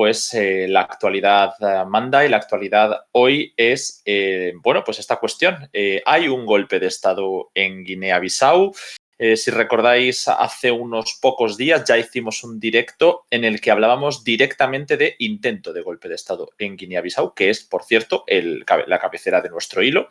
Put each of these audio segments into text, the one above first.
pues la actualidad manda y la actualidad hoy es, pues esta cuestión. Hay un golpe de Estado en Guinea-Bissau. Si recordáis, hace unos pocos días ya hicimos un directo en el que hablábamos directamente de intento de golpe de Estado en Guinea-Bissau, que es, por cierto, la cabecera de nuestro hilo.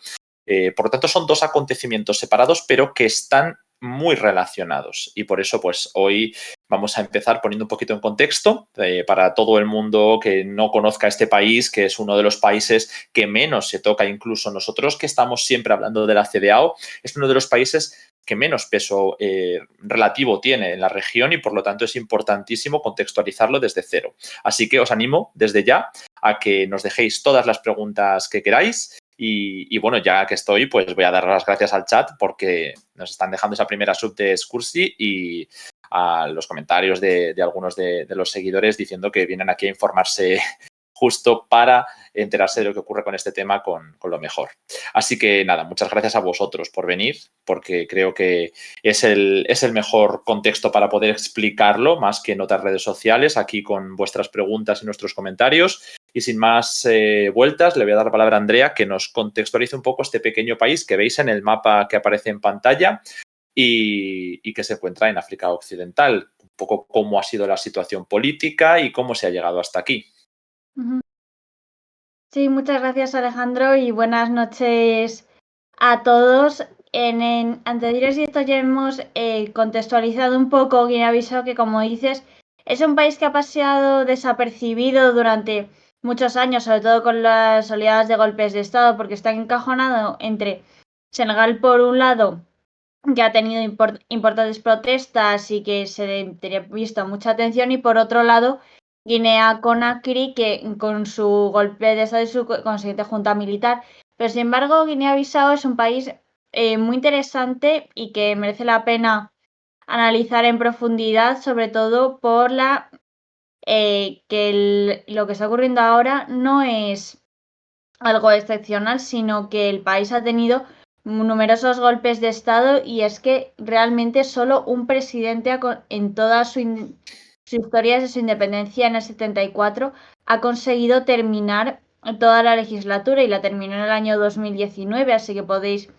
Por lo tanto, son dos acontecimientos separados, pero que están muy relacionados. Y por eso, pues hoy vamos a empezar poniendo un poquito en contexto para todo el mundo que no conozca este país, que es uno de los países que menos se toca, incluso nosotros que estamos siempre hablando de la CEDEAO, es uno de los países que menos peso relativo tiene en la región y por lo tanto es importantísimo contextualizarlo desde cero. Así que os animo desde ya a que nos dejéis todas las preguntas que queráis. Y bueno, ya que estoy, pues voy a dar las gracias al chat porque nos están dejando esa primera sub de Excursi y a los comentarios de algunos de los seguidores diciendo que vienen aquí a informarse justo para enterarse de lo que ocurre con este tema con lo mejor. Así que nada, muchas gracias a vosotros por venir, porque creo que es el mejor contexto para poder explicarlo, más que en otras redes sociales, aquí con vuestras preguntas y nuestros comentarios. Y sin más vueltas, le voy a dar la palabra a Andrea, que nos contextualice un poco este pequeño país que veis en el mapa que aparece en pantalla y que se encuentra en África Occidental. Un poco cómo ha sido la situación política y cómo se ha llegado hasta aquí. Sí, muchas gracias, Alejandro, y buenas noches a todos. En anteriores directos ya hemos contextualizado un poco Guinea-Bissau, que como dices, es un país que ha pasado desapercibido durante muchos años, sobre todo con las oleadas de golpes de Estado, porque está encajonado entre Senegal por un lado, que ha tenido importantes protestas y que se tenía visto mucha atención, y por otro lado Guinea-Conakry, que con su golpe de Estado y su consiguiente junta militar. Pero sin embargo, Guinea-Bissau es un país muy interesante y que merece la pena analizar en profundidad, sobre todo por que lo que está ocurriendo ahora no es algo excepcional, sino que el país ha tenido numerosos golpes de Estado y es que realmente solo un presidente en toda su historia desde su independencia en el 74 ha conseguido terminar toda la legislatura y la terminó en el año 2019, así que podéis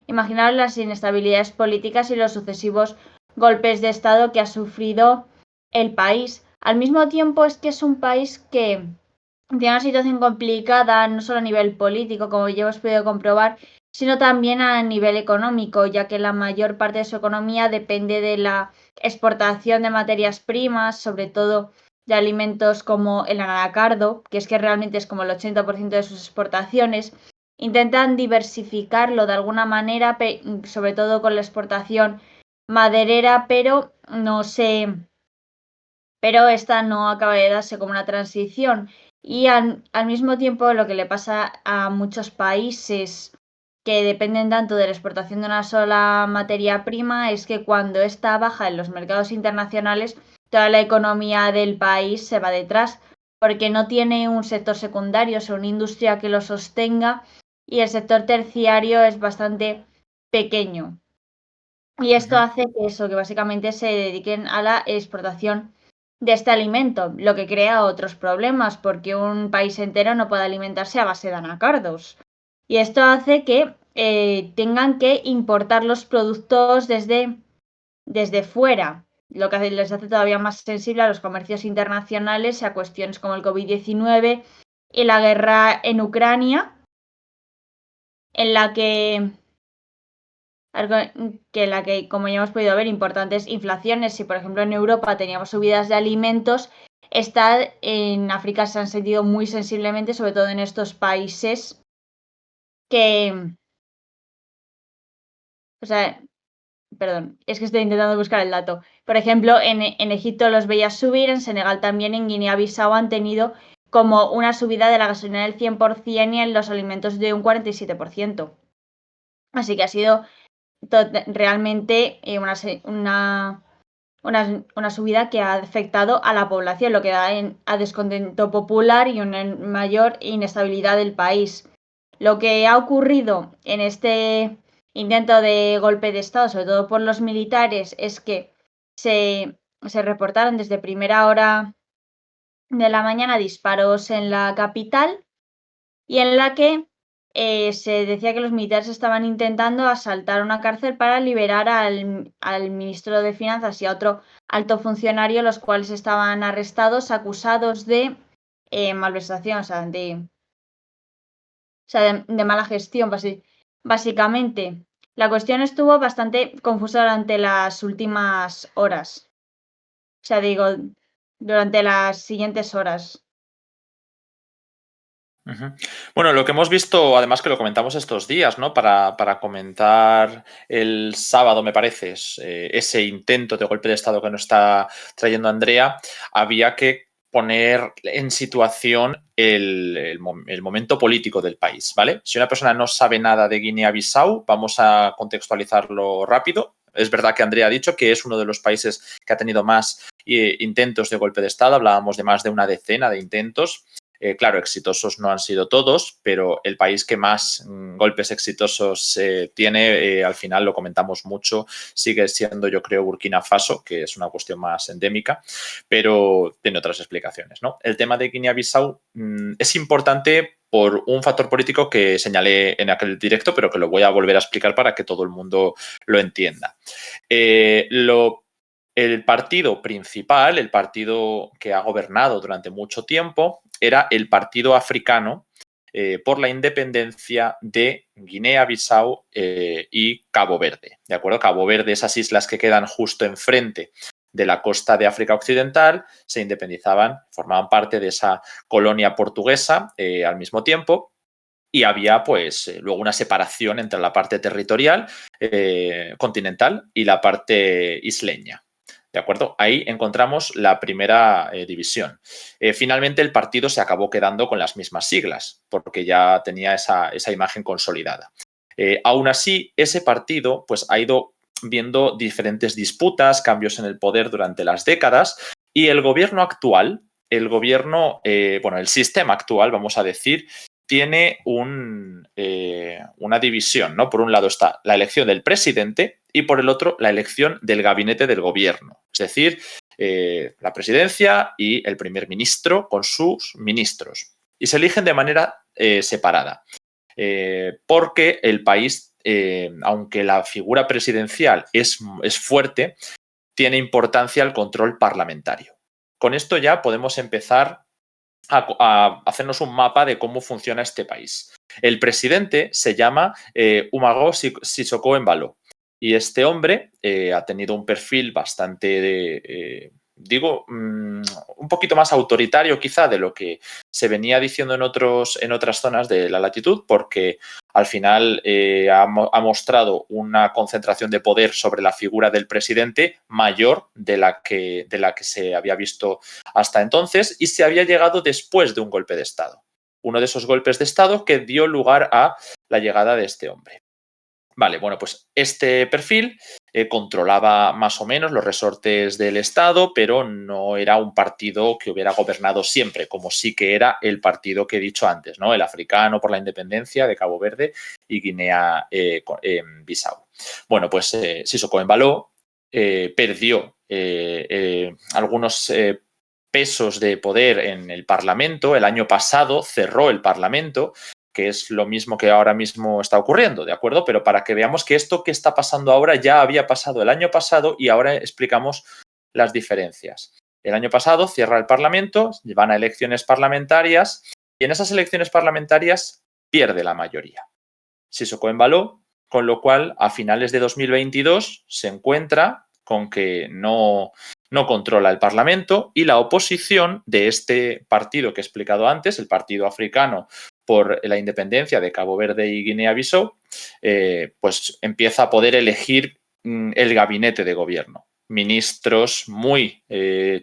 imaginar las inestabilidades políticas y los sucesivos golpes de Estado que ha sufrido el país. Al mismo tiempo es que es un país que tiene una situación complicada, no solo a nivel político, como ya hemos podido comprobar, sino también a nivel económico, ya que la mayor parte de su economía depende de la exportación de materias primas, sobre todo de alimentos como el anacardo, que es que realmente es como el 80% de sus exportaciones. Intentan diversificarlo de alguna manera, sobre todo con la exportación maderera, pero esta no acaba de darse como una transición. Y al mismo tiempo lo que le pasa a muchos países que dependen tanto de la exportación de una sola materia prima es que cuando esta baja en los mercados internacionales, toda la economía del país se va detrás porque no tiene un sector secundario, o sea, una industria que lo sostenga, y el sector terciario es bastante pequeño. Y esto hace que básicamente se dediquen a la exportación de este alimento, lo que crea otros problemas, porque un país entero no puede alimentarse a base de anacardos. Y esto hace que tengan que importar los productos desde fuera, lo que les hace todavía más sensible a los comercios internacionales y a cuestiones como el COVID-19 y la guerra en Ucrania, en la que como ya hemos podido ver, importantes inflaciones. Si por ejemplo en Europa teníamos subidas de alimentos, en África se han sentido muy sensiblemente, sobre todo en estos países perdón, es que estoy intentando buscar el dato. Por ejemplo, en Egipto los veías subir, en Senegal también, en Guinea-Bissau han tenido como una subida de la gasolina del 100% y en los alimentos de un 47%. Así que ha sido realmente una subida que ha afectado a la población, lo que da a descontento popular y una mayor inestabilidad del país. Lo que ha ocurrido en este intento de golpe de Estado, sobre todo por los militares, es que se reportaron desde primera hora de la mañana disparos en la capital y en la que se decía que los militares estaban intentando asaltar una cárcel para liberar al ministro de Finanzas y a otro alto funcionario, los cuales estaban arrestados, acusados de malversación, o sea, de mala gestión, básicamente. La cuestión estuvo bastante confusa durante las últimas horas. O sea, digo, durante las siguientes horas. Bueno, lo que hemos visto, además que lo comentamos estos días, ¿no? Para comentar el sábado, me parece, ese intento de golpe de Estado que nos está trayendo Andrea, había que poner en situación el momento político del país, ¿vale? Si una persona no sabe nada de Guinea-Bissau, vamos a contextualizarlo rápido. Es verdad que Andrea ha dicho que es uno de los países que ha tenido más intentos de golpe de Estado, hablábamos de más de una decena de intentos. Claro, exitosos no han sido todos, pero el país que más golpes exitosos tiene, al final lo comentamos mucho, sigue siendo, yo creo, Burkina Faso, que es una cuestión más endémica, pero tiene otras explicaciones, ¿no? El tema de Guinea-Bissau es importante por un factor político que señalé en aquel directo, pero que lo voy a volver a explicar para que todo el mundo lo entienda. El partido principal, el partido que ha gobernado durante mucho tiempo, era el Partido Africano por la Independencia de Guinea-Bissau y Cabo Verde. ¿De acuerdo? Cabo Verde, esas islas que quedan justo enfrente de la costa de África Occidental, se independizaban, formaban parte de esa colonia portuguesa al mismo tiempo. Y había, pues, luego una separación entre la parte territorial continental y la parte isleña. ¿De acuerdo? Ahí encontramos la primera división. Finalmente, el partido se acabó quedando con las mismas siglas, porque ya tenía esa imagen consolidada. Aún así, ese partido pues, ha ido viendo diferentes disputas, cambios en el poder durante las décadas, y el gobierno actual, el sistema actual, vamos a decir, tiene una división, ¿no? Por un lado está la elección del presidente y por el otro la elección del gabinete del gobierno. Es decir, la presidencia y el primer ministro con sus ministros. Y se eligen de manera separada. Porque el país, aunque la figura presidencial es fuerte, tiene importancia el control parlamentario. Con esto ya podemos empezar a hacernos un mapa de cómo funciona este país. El presidente se llama Umago Sissoco Embalo y este hombre ha tenido un perfil bastante, un poquito más autoritario quizá de lo que se venía diciendo en otras zonas de la latitud, porque al final ha mostrado una concentración de poder sobre la figura del presidente mayor de la que se había visto hasta entonces y se había llegado después de un golpe de Estado. Uno de esos golpes de Estado que dio lugar a la llegada de este hombre. Vale, bueno, pues este perfil controlaba más o menos los resortes del Estado, pero no era un partido que hubiera gobernado siempre, como sí que era el partido que he dicho antes, ¿no? El Africano por la Independencia de Cabo Verde y Guinea-Bissau. Bueno, pues Sissoco Embalo perdió algunos pesos de poder en el Parlamento. El año pasado cerró el Parlamento, que es lo mismo que ahora mismo está ocurriendo, ¿de acuerdo? Pero para que veamos que esto que está pasando ahora ya había pasado el año pasado y ahora explicamos las diferencias. El año pasado cierra el Parlamento, van a elecciones parlamentarias y en esas elecciones parlamentarias pierde la mayoría. Sissoco Embalo, con lo cual a finales de 2022 se encuentra con que no controla el Parlamento y la oposición de este partido que he explicado antes, el Partido Africano por la Independencia de Cabo Verde y Guinea-Bissau, pues empieza a poder elegir el gabinete de gobierno. Ministros muy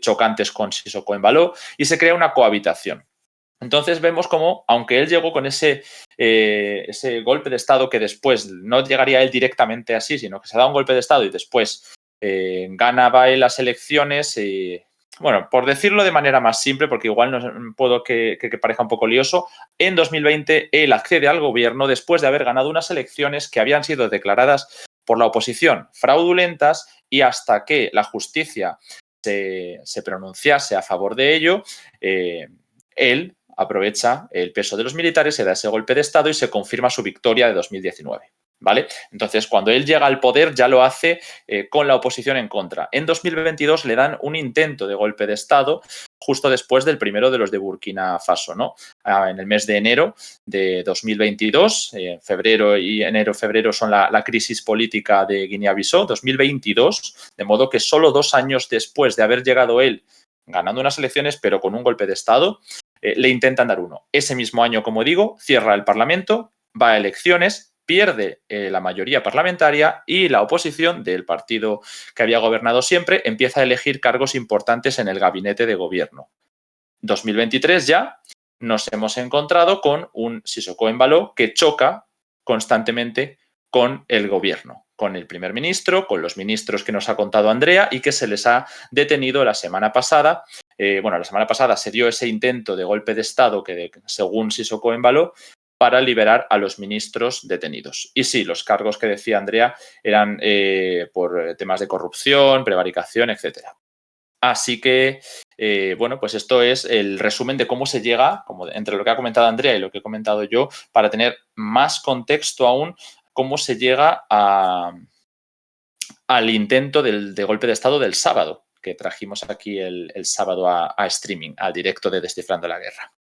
chocantes con Sissoco Embalo y se crea una cohabitación. Entonces vemos cómo, aunque él llegó con ese golpe de Estado que después no llegaría él directamente así, sino que se da un golpe de Estado y después ganaba él las elecciones. Bueno, por decirlo de manera más simple, porque igual no puedo que parezca un poco lioso, en 2020 él accede al gobierno después de haber ganado unas elecciones que habían sido declaradas por la oposición fraudulentas y hasta que la justicia se pronunciase a favor de ello, él aprovecha el peso de los militares, se da ese golpe de Estado y se confirma su victoria de 2019. ¿Vale? Entonces, cuando él llega al poder, ya lo hace con la oposición en contra. En 2022 le dan un intento de golpe de Estado justo después del primero de los de Burkina Faso, ¿no? En el mes de enero de 2022, febrero y enero-febrero son la crisis política de Guinea-Bissau, 2022, de modo que solo 2 años después de haber llegado él ganando unas elecciones, pero con un golpe de Estado, le intentan dar uno. Ese mismo año, como digo, cierra el Parlamento, va a elecciones, pierde la mayoría parlamentaria y la oposición del partido que había gobernado siempre empieza a elegir cargos importantes en el gabinete de gobierno. 2023 ya nos hemos encontrado con un Sissoko Embalo que choca constantemente con el gobierno, con el primer ministro, con los ministros que nos ha contado Andrea y que se les ha detenido la semana pasada. La semana pasada se dio ese intento de golpe de Estado que, según Sissoko Embalo, para liberar a los ministros detenidos. Y sí, los cargos que decía Andrea eran por temas de corrupción, prevaricación, etcétera. Así que, pues esto es el resumen de cómo se llega, como entre lo que ha comentado Andrea y lo que he comentado yo, para tener más contexto aún, cómo se llega al intento de golpe de Estado del sábado, que trajimos aquí el sábado a streaming, al directo de Descifrando la Guerra.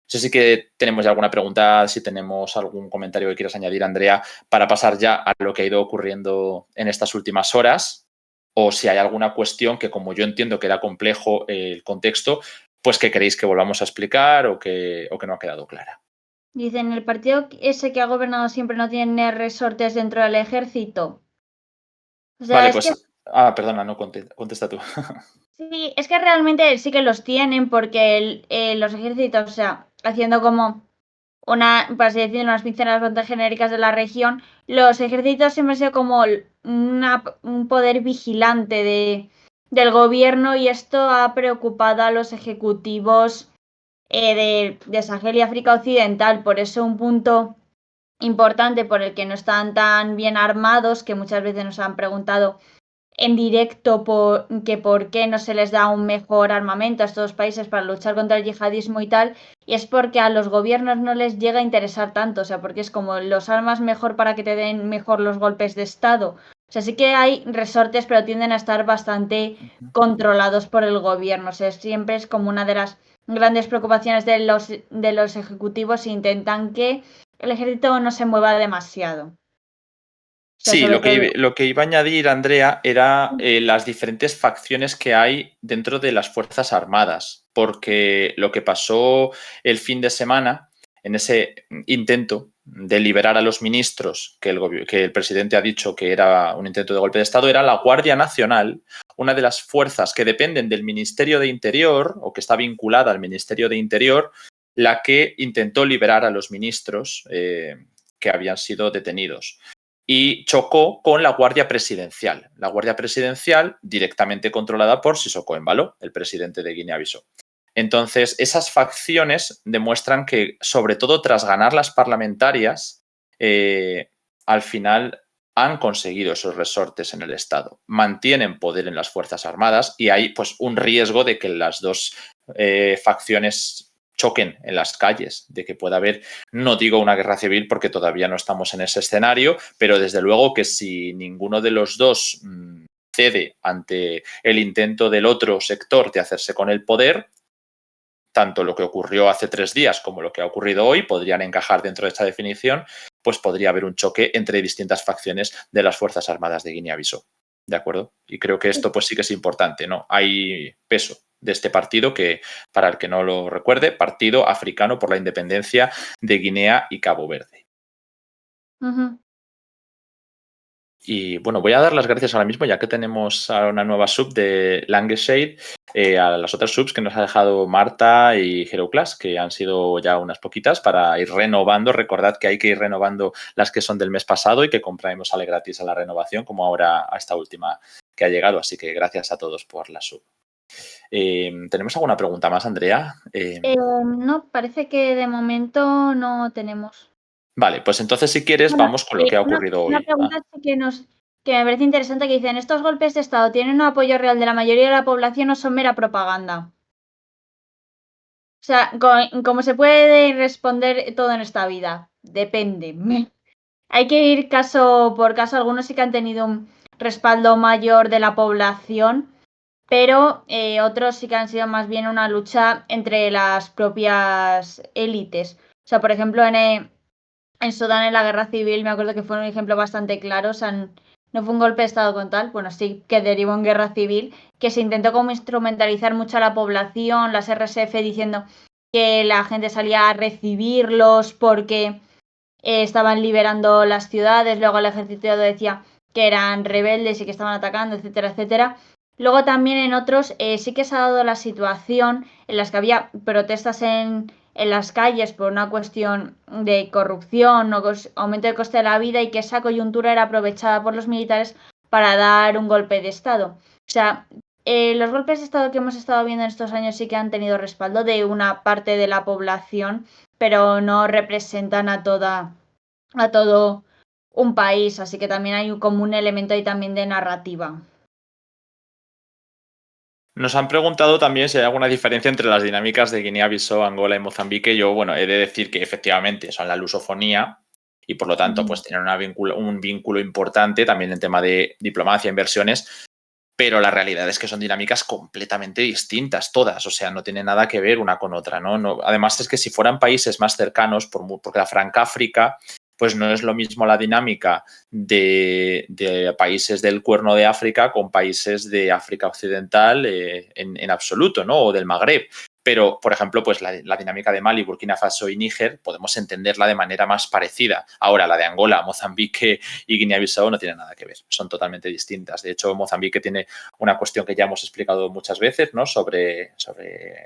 No sé si que tenemos ya alguna pregunta, si tenemos algún comentario que quieras añadir, Andrea, para pasar ya a lo que ha ido ocurriendo en estas últimas horas, o si hay alguna cuestión que, como yo entiendo que era complejo el contexto, pues que queréis que volvamos a explicar o que no ha quedado clara. Dicen, ¿el partido ese que ha gobernado siempre no tiene resortes dentro del ejército? O sea, Vale, es que perdona, no, contesta tú. sí, es que realmente sí que los tienen porque los ejércitos, o sea, haciendo como por así decirlo, unas pinceladas bastante genéricas de la región, los ejércitos siempre han sido como un poder vigilante del gobierno y esto ha preocupado a los ejecutivos de Sahel y África Occidental. Por eso un punto importante por el que no están tan bien armados, que muchas veces nos han preguntado en directo por qué no se les da un mejor armamento a estos países para luchar contra el yihadismo y tal, y es porque a los gobiernos no les llega a interesar tanto, o sea, porque es como los armas mejor para que te den mejor los golpes de Estado. O sea, sí que hay resortes, pero tienden a estar bastante controlados por el gobierno. O sea, siempre es como una de las grandes preocupaciones de los ejecutivos, intentan que el ejército no se mueva demasiado. Sí, lo que iba a añadir, Andrea, era las diferentes facciones que hay dentro de las Fuerzas Armadas, porque lo que pasó el fin de semana en ese intento de liberar a los ministros, que el presidente ha dicho que era un intento de golpe de Estado, era la Guardia Nacional, una de las fuerzas que dependen del Ministerio de Interior o que está vinculada al Ministerio de Interior, la que intentó liberar a los ministros que habían sido detenidos. Y chocó con la Guardia Presidencial. La Guardia Presidencial directamente controlada por Sissoko Embalo, el presidente de Guinea-Bissau. Entonces, esas facciones demuestran que, sobre todo tras ganar las parlamentarias, al final han conseguido esos resortes en el Estado, mantienen poder en las Fuerzas Armadas y hay pues un riesgo de que las dos facciones choquen en las calles, de que pueda haber, no digo una guerra civil porque todavía no estamos en ese escenario, pero desde luego que si ninguno de los dos cede ante el intento del otro sector de hacerse con el poder, tanto lo que ocurrió hace 3 días como lo que ha ocurrido hoy podrían encajar dentro de esta definición, pues podría haber un choque entre distintas facciones de las Fuerzas Armadas de Guinea-Bissau. ¿De acuerdo? Y creo que esto pues sí que es importante, ¿no? Hay peso de este partido que, para el que no lo recuerde, Partido Africano por la Independencia de Guinea y Cabo Verde. Y bueno, voy a dar las gracias ahora mismo, ya que tenemos a una nueva sub de Langeshade, a las otras subs que nos ha dejado Marta y Heroclas, que han sido ya unas poquitas para ir renovando. Recordad que hay que ir renovando las que son del mes pasado y que compraremos sale gratis a la renovación, como ahora a esta última que ha llegado. Así que gracias a todos por la sub. ¿Tenemos alguna pregunta más, Andrea? No, parece que de momento no tenemos. Vale, pues entonces si quieres vamos con lo que ha ocurrido una hoy. pregunta sí que nos que me parece interesante, que dicen, estos golpes de Estado tienen un apoyo real de la mayoría de la población o son mera propaganda. O sea, ¿cómo se puede responder todo en esta vida? Depende. Hay que ir caso por caso. Algunos sí que han tenido un respaldo mayor de la población, pero otros sí que han sido más bien una lucha entre las propias élites. O sea, por ejemplo, en Sudán, en la guerra civil, me acuerdo que fue un ejemplo bastante claro. O sea, no fue un golpe de Estado con tal, bueno, sí que derivó en guerra civil, que se intentó como instrumentalizar mucho a la población, las RSF diciendo que la gente salía a recibirlos porque estaban liberando las ciudades, luego el ejército decía que eran rebeldes y que estaban atacando, etcétera, etcétera. Luego también en otros sí que se ha dado la situación en las que había protestas en las calles por una cuestión de corrupción o aumento del coste de la vida, y que esa coyuntura era aprovechada por los militares para dar un golpe de Estado. O sea, los golpes de Estado que hemos estado viendo en estos años sí que han tenido respaldo de una parte de la población, pero no representan a todo un país, así que también hay como un elemento ahí también de narrativa. Nos han preguntado también si hay alguna diferencia entre las dinámicas de Guinea-Bissau, Angola y Mozambique. Yo, bueno, he de decir que efectivamente son la lusofonía y por lo tanto pues tienen un vínculo importante también en tema de diplomacia, inversiones, pero la realidad es que son dinámicas completamente distintas todas, o sea, no tiene nada que ver una con otra, ¿no? Además es que si fueran países más cercanos, porque la Franca África, pues no es lo mismo la dinámica de países del Cuerno de África con países de África Occidental en absoluto, ¿no? O del Magreb. Pero, por ejemplo, pues la dinámica de Mali, Burkina Faso y Níger podemos entenderla de manera más parecida. Ahora, la de Angola, Mozambique y Guinea-Bissau no tienen nada que ver, son totalmente distintas. De hecho, Mozambique tiene una cuestión que ya hemos explicado muchas veces, ¿no? Sobre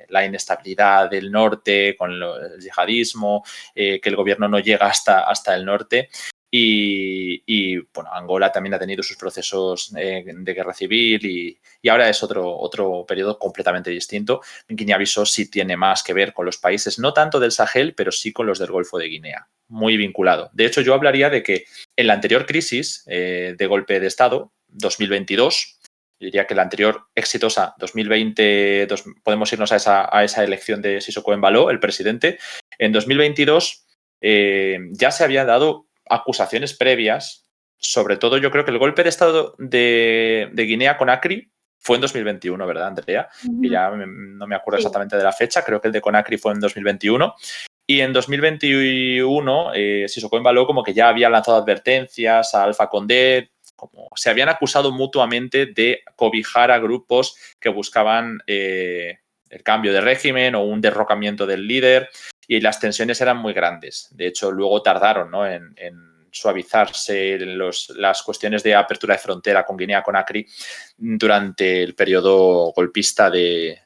la inestabilidad del norte con el yihadismo, que el gobierno no llega hasta el norte. Y bueno, Angola también ha tenido sus procesos de guerra civil y ahora es otro periodo completamente distinto. Guinea-Bissau sí tiene más que ver con los países, no tanto del Sahel, pero sí con los del Golfo de Guinea, muy vinculado. De hecho, yo hablaría de que en la anterior crisis de golpe de Estado, 2022, diría que la anterior exitosa, 2020, podemos irnos a esa elección de Sissoko Embalo, el presidente, en 2022 ya se habían dado acusaciones previas, sobre todo yo creo que el golpe de Estado de Guinea Conakry fue en 2021, ¿verdad, Andrea? Que ya no me acuerdo exactamente de la fecha, creo que el de Conakry fue en 2021. Y en 2021 Sissoko Embalo como que ya había lanzado advertencias a Alpha Condé, como se habían acusado mutuamente de cobijar a grupos que buscaban el cambio de régimen o un derrocamiento del líder, y las tensiones eran muy grandes. De hecho, luego tardaron, ¿no?, en suavizarse las cuestiones de apertura de frontera con Guinea-Conakry durante el periodo golpista de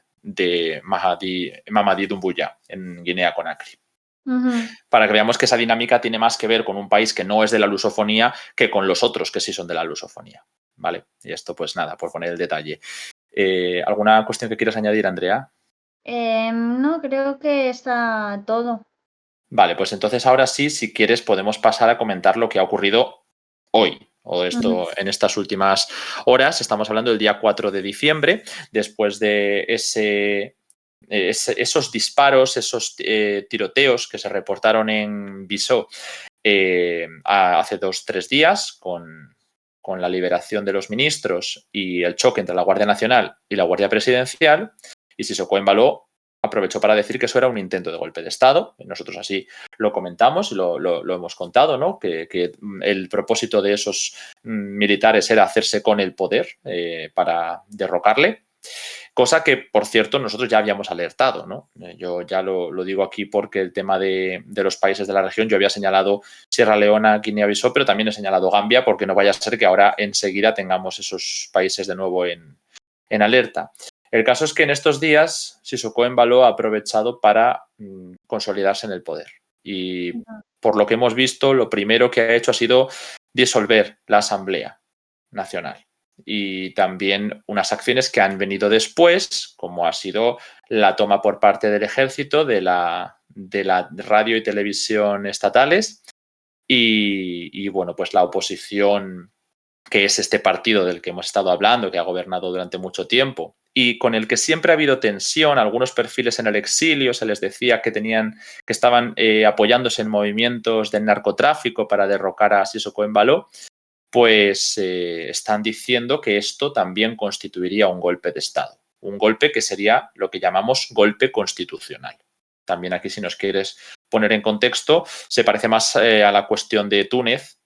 Mamadi Doumbouya en Guinea-Conakry. Para que veamos que esa dinámica tiene más que ver con un país que no es de la lusofonía que con los otros que sí son de la lusofonía, ¿vale? Y esto, pues nada, por poner el detalle. ¿Alguna cuestión que quieras añadir, Andrea? No, creo que está todo. Vale, pues entonces ahora sí, si quieres, podemos pasar a comentar lo que ha ocurrido hoy, o esto en estas últimas horas. Estamos hablando del día 4 de diciembre, después de esos disparos, esos tiroteos que se reportaron en Bissau hace 2-3 días con la liberación de los ministros y el choque entre la Guardia Nacional y la Guardia Presidencial. Y Sissoko Embalo aprovechó para decir que eso era un intento de golpe de Estado. Nosotros así lo comentamos y lo hemos contado, ¿no? Que el propósito de esos militares era hacerse con el poder para derrocarle. Cosa que, por cierto, nosotros ya habíamos alertado, ¿no? Yo ya lo digo aquí porque el tema de los países de la región, yo había señalado Sierra Leona, Guinea-Bissau, pero también he señalado Gambia, porque no vaya a ser que ahora enseguida tengamos esos países de nuevo en alerta. El caso es que en estos días Sissoko Embalo ha aprovechado para consolidarse en el poder. Y por lo que hemos visto, lo primero que ha hecho ha sido disolver la Asamblea Nacional. Y también unas acciones que han venido después, como ha sido la toma por parte del ejército de la radio y televisión estatales y bueno, pues la oposición que es este partido del que hemos estado hablando, que ha gobernado durante mucho tiempo y con el que siempre ha habido tensión. Algunos perfiles en el exilio se les decía que estaban apoyándose en movimientos del narcotráfico para derrocar a Sissoko Embalo, pues están diciendo que esto también constituiría un golpe de Estado. Un golpe que sería lo que llamamos golpe constitucional. También aquí, si nos quieres poner en contexto, se parece más a la cuestión de Túnez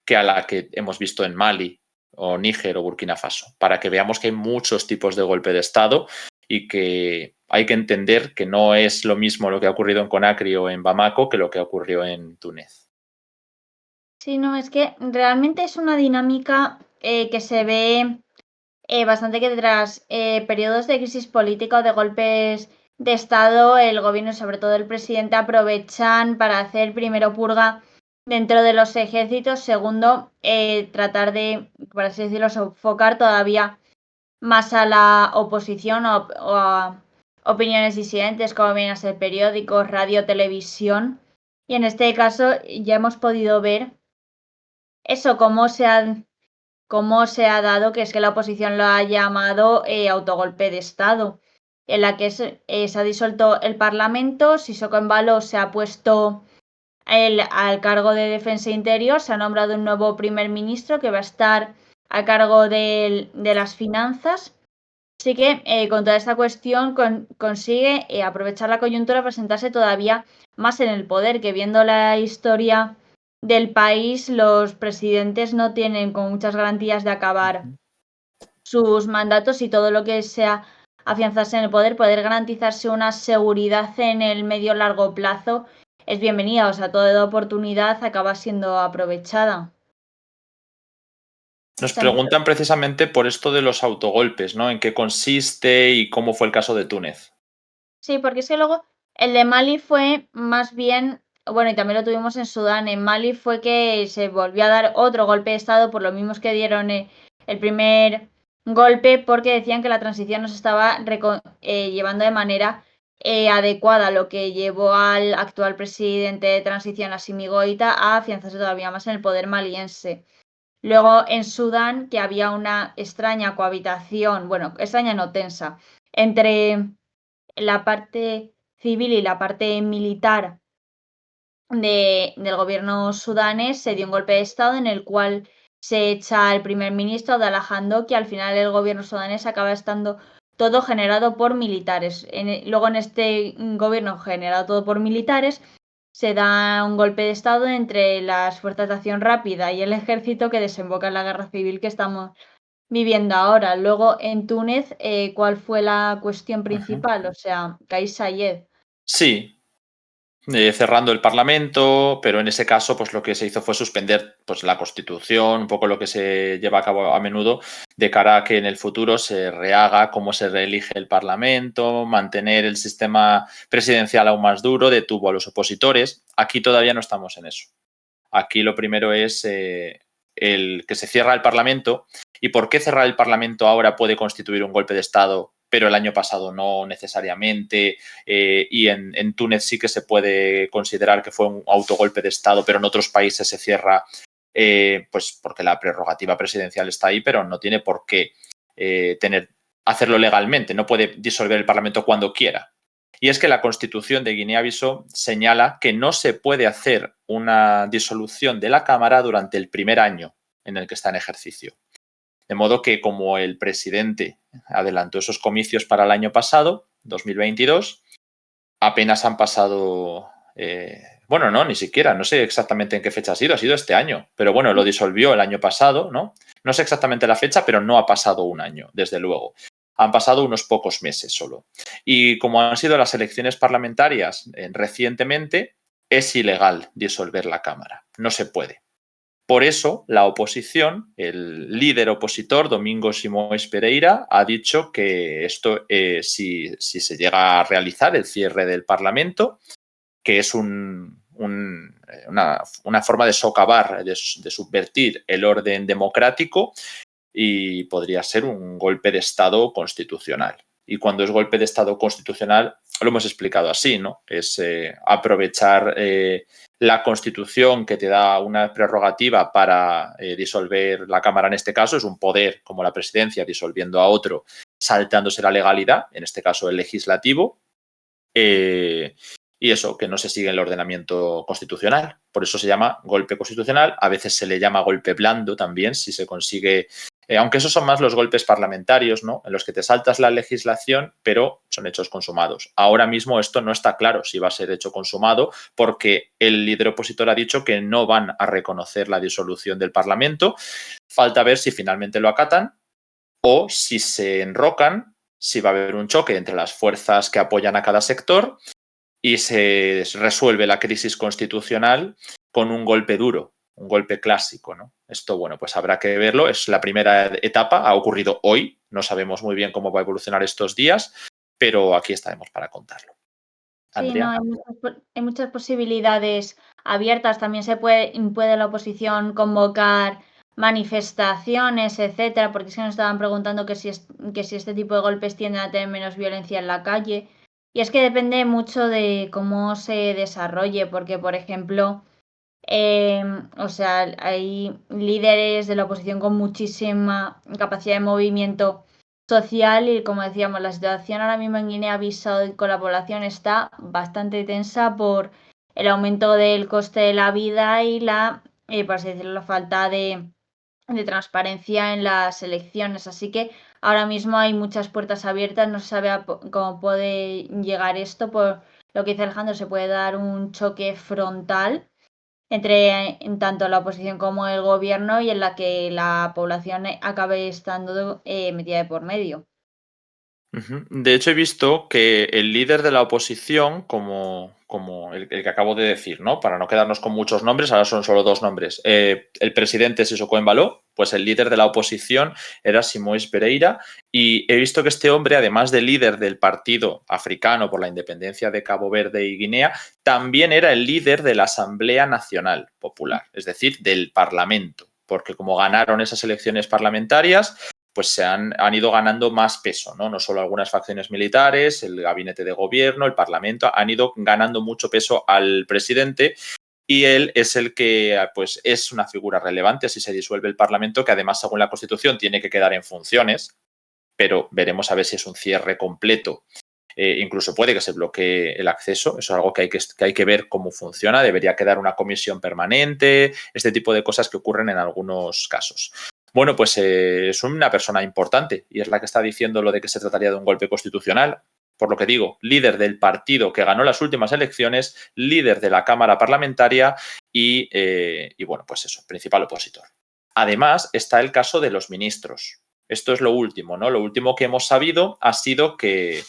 que a la que hemos visto en Mali o Níger o Burkina Faso, para que veamos que hay muchos tipos de golpe de Estado y que hay que entender que no es lo mismo lo que ha ocurrido en Conakry o en Bamako que lo que ocurrió en Túnez. Sí, no, es que realmente es una dinámica que se ve bastante que tras periodos de crisis política o de golpes de Estado, el gobierno y sobre todo el presidente aprovechan para hacer primero purga dentro de los ejércitos, segundo tratar de, por así decirlo, sofocar todavía más a la oposición o a opiniones disidentes como vienen a ser periódicos, radio, televisión. Y en este caso ya hemos podido ver eso, cómo se ha dado, que es que la oposición lo ha llamado autogolpe de Estado, en la que se ha disuelto el Parlamento. Sissoko Embalo se ha puesto al cargo de Defensa Interior, se ha nombrado un nuevo primer ministro que va a estar a cargo de las finanzas. Así que con toda esta cuestión consigue aprovechar la coyuntura para presentarse todavía más en el poder, que viendo la historia del país, los presidentes no tienen con muchas garantías de acabar sus mandatos y todo lo que sea afianzarse en el poder garantizarse una seguridad en el medio largo plazo es bienvenida. O sea, toda oportunidad acaba siendo aprovechada. Nos preguntan precisamente por esto de los autogolpes, ¿no? ¿En qué consiste y cómo fue el caso de Túnez? Sí, porque es que luego el de Mali fue más bien, bueno, y también lo tuvimos en Sudán. En Mali fue que se volvió a dar otro golpe de Estado por lo mismos que dieron el primer golpe, porque decían que la transición no se estaba llevando de manera adecuada, lo que llevó al actual presidente de transición, Assimi Goïta, a afianzarse todavía más en el poder maliense. Luego en Sudán, que había una extraña cohabitación, bueno, extraña no tensa, entre la parte civil y la parte militar del gobierno sudanés, se dio un golpe de Estado en el cual se echa al primer ministro Abdallah Hamdok, que al final el gobierno sudanés acaba estando todo generado por militares. Luego en este gobierno generado todo por militares se da un golpe de Estado entre las fuerzas de acción rápida y el ejército que desemboca en la guerra civil que estamos viviendo ahora. Luego en Túnez, ¿cuál fue la cuestión principal? O sea, Kais Saied. Sí, cerrando el Parlamento, pero en ese caso pues lo que se hizo fue suspender pues la Constitución, un poco lo que se lleva a cabo a menudo de cara a que en el futuro se rehaga cómo se reelige el Parlamento, mantener el sistema presidencial aún más duro, detuvo a los opositores. Aquí todavía no estamos en eso. Aquí lo primero es el que se cierra el Parlamento. ¿Y por qué cerrar el Parlamento ahora puede constituir un golpe de Estado, pero el año pasado no necesariamente? Y en Túnez sí que se puede considerar que fue un autogolpe de Estado, pero en otros países se cierra pues porque la prerrogativa presidencial está ahí, pero no tiene por qué hacerlo legalmente. No puede disolver el Parlamento cuando quiera. Y es que la Constitución de Guinea-Bissau señala que no se puede hacer una disolución de la Cámara durante el primer año en el que está en ejercicio. De modo que como el presidente adelantó esos comicios para el año pasado, 2022, apenas han pasado, bueno, no, ni siquiera, no sé exactamente en qué fecha ha sido este año, pero bueno, lo disolvió el año pasado, ¿no? No sé exactamente la fecha, pero no ha pasado un año, desde luego. Han pasado unos pocos meses solo. Y como han sido las elecciones parlamentarias recientemente, es ilegal disolver la Cámara. No se puede. Por eso, la oposición, el líder opositor, Domingos Simões Pereira, ha dicho que esto, si se llega a realizar el cierre del Parlamento, que es una forma de socavar, de subvertir el orden democrático, y podría ser un golpe de Estado constitucional. Y cuando es golpe de Estado constitucional, lo hemos explicado así, ¿no? Es aprovechar la Constitución que te da una prerrogativa para disolver la Cámara en este caso, es un poder como la presidencia disolviendo a otro, saltándose la legalidad, en este caso el legislativo, y eso, que no se sigue el ordenamiento constitucional. Por eso se llama golpe constitucional. A veces se le llama golpe blando también, si se consigue, aunque esos son más los golpes parlamentarios, ¿no? En los que te saltas la legislación, pero son hechos consumados. Ahora mismo esto no está claro si va a ser hecho consumado, porque el líder opositor ha dicho que no van a reconocer la disolución del Parlamento. Falta ver si finalmente lo acatan o si se enrocan, si va a haber un choque entre las fuerzas que apoyan a cada sector y se resuelve la crisis constitucional con un golpe duro, un golpe clásico, ¿no? Esto, bueno, pues habrá que verlo. Es la primera etapa, ha ocurrido hoy, no sabemos muy bien cómo va a evolucionar estos días, pero aquí estaremos para contarlo. Sí, no, Andrea. hay muchas posibilidades abiertas. También puede la oposición convocar manifestaciones, etcétera, porque es que nos estaban preguntando que si este tipo de golpes tienden a tener menos violencia en la calle. Y es que depende mucho de cómo se desarrolle, porque, por ejemplo, o sea, hay líderes de la oposición con muchísima capacidad de movimiento social y, como decíamos, la situación ahora mismo en Guinea-Bissau con la población está bastante tensa por el aumento del coste de la vida y por así decirlo, la falta de transparencia en las elecciones. Así que ahora mismo hay muchas puertas abiertas, no se sabe cómo puede llegar esto. Por lo que dice Alejandro, se puede dar un choque frontal entre en tanto la oposición como el gobierno y en la que la población acabe estando metida de por medio. De hecho, he visto que el líder de la oposición, como el que acabo de decir, ¿no? Para no quedarnos con muchos nombres, ahora son solo dos nombres. El presidente Sissoko Embalo, pues el líder de la oposición era Simoes Pereira, y he visto que este hombre, además de líder del Partido Africano por la Independencia de Cabo Verde y Guinea, también era el líder de la Asamblea Nacional Popular, es decir, del Parlamento, porque como ganaron esas elecciones parlamentarias, pues se han ido ganando más peso, ¿no? No solo algunas facciones militares, el gabinete de gobierno, el parlamento, han ido ganando mucho peso al presidente y él es el que pues, es una figura relevante si se disuelve el parlamento, que además, según la Constitución, tiene que quedar en funciones, pero veremos a ver si es un cierre completo. Incluso puede que se bloquee el acceso, eso es algo que hay que ver cómo funciona, debería quedar una comisión permanente, este tipo de cosas que ocurren en algunos casos. Bueno, pues es una persona importante y es la que está diciendo lo de que se trataría de un golpe constitucional. Por lo que digo, líder del partido que ganó las últimas elecciones, líder de la Cámara Parlamentaria y bueno, pues eso, principal opositor. Además, está el caso de los ministros. Esto es lo último, ¿no? Lo último que hemos sabido ha sido que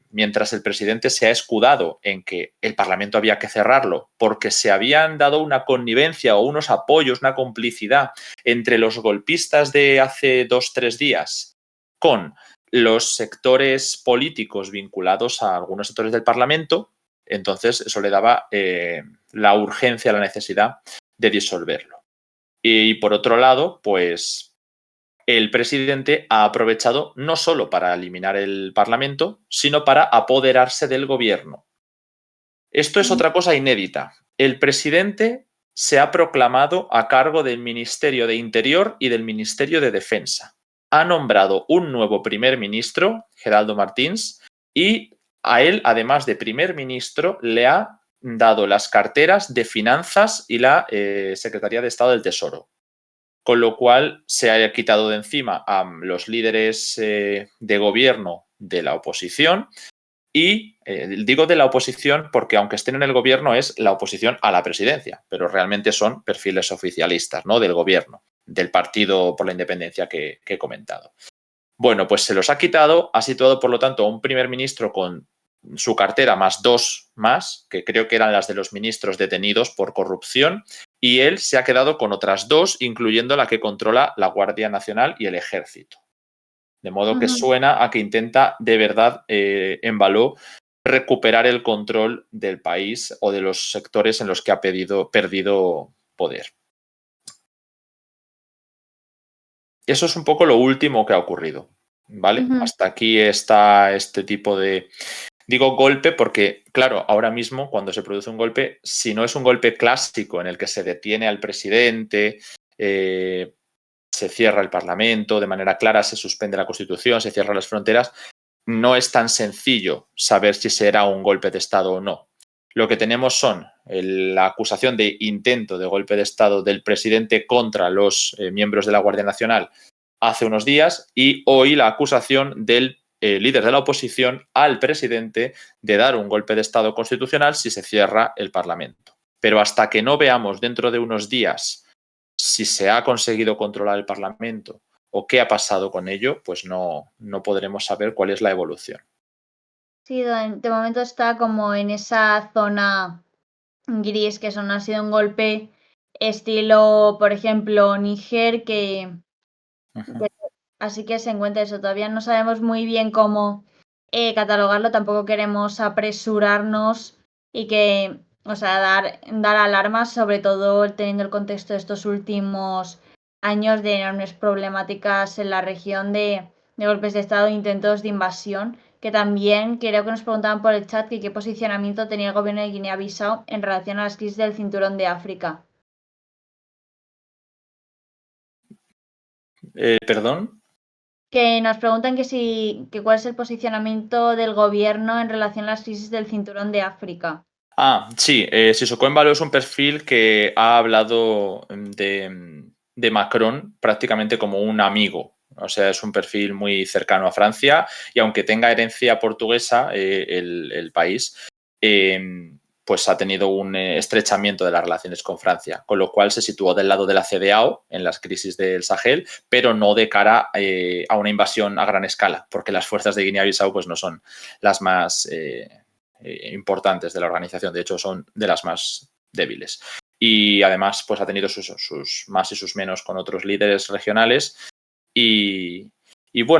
mientras el presidente se ha escudado en que el Parlamento había que cerrarlo porque se habían dado una connivencia o unos apoyos, una complicidad entre los golpistas de hace 2-3 días con los sectores políticos vinculados a algunos sectores del Parlamento, entonces eso le daba la urgencia, la necesidad de disolverlo. Y por otro lado, pues el presidente ha aprovechado no solo para eliminar el Parlamento, sino para apoderarse del gobierno. Esto es otra cosa inédita. El presidente se ha proclamado a cargo del Ministerio de Interior y del Ministerio de Defensa. Ha nombrado un nuevo primer ministro, Geraldo Martins, y a él, además de primer ministro, le ha dado las carteras de Finanzas y la Secretaría de Estado del Tesoro. Con lo cual se ha quitado de encima a los líderes de gobierno de la oposición y digo de la oposición porque aunque estén en el gobierno es la oposición a la presidencia, pero realmente son perfiles oficialistas, ¿no? Del gobierno, del Partido por la Independencia que he comentado. Bueno, pues se los ha quitado, ha situado por lo tanto a un primer ministro con su cartera más 2 más, que creo que eran las de los ministros detenidos por corrupción, y él se ha quedado con otras 2, incluyendo la que controla la Guardia Nacional y el Ejército. De modo que suena a que intenta de verdad Embalo recuperar el control del país o de los sectores en los que ha perdido poder. Eso es un poco lo último que ha ocurrido, ¿vale? Hasta aquí está este tipo de Digo golpe porque, claro, ahora mismo cuando se produce un golpe, si no es un golpe clásico en el que se detiene al presidente, se cierra el Parlamento de manera clara, se suspende la Constitución, se cierran las fronteras, no es tan sencillo saber si será un golpe de Estado o no. Lo que tenemos son la acusación de intento de golpe de Estado del presidente contra los miembros de la Guardia Nacional hace unos días y hoy la acusación del líder de la oposición al presidente de dar un golpe de Estado constitucional si se cierra el Parlamento. Pero hasta que no veamos dentro de unos días si se ha conseguido controlar el Parlamento o qué ha pasado con ello, pues no podremos saber cuál es la evolución. Sí, de momento está como en esa zona gris, que eso no ha sido un golpe estilo, por ejemplo, Níger, que así que se encuentra eso. Todavía no sabemos muy bien cómo catalogarlo, tampoco queremos apresurarnos y que, o sea, dar alarmas, sobre todo teniendo el contexto de estos últimos años de enormes problemáticas en la región de golpes de Estado e intentos de invasión, que también creo que nos preguntaban por el chat que qué posicionamiento tenía el gobierno de Guinea-Bissau en relación a las crisis del cinturón de África. ¿Perdón? Que nos preguntan que cuál es el posicionamiento del gobierno en relación a las crisis del cinturón de África. Sí, Sissoko Embalo es un perfil que ha hablado de Macron prácticamente como un amigo. O sea, es un perfil muy cercano a Francia y aunque tenga herencia portuguesa, el país, pues ha tenido un estrechamiento de las relaciones con Francia, con lo cual se situó del lado de la CEDEAO en las crisis del Sahel, pero no de cara a una invasión a gran escala, porque las fuerzas de Guinea-Bissau pues no son las más importantes de la organización, de hecho son de las más débiles. Y además pues ha tenido sus más y sus menos con otros líderes regionales y bueno,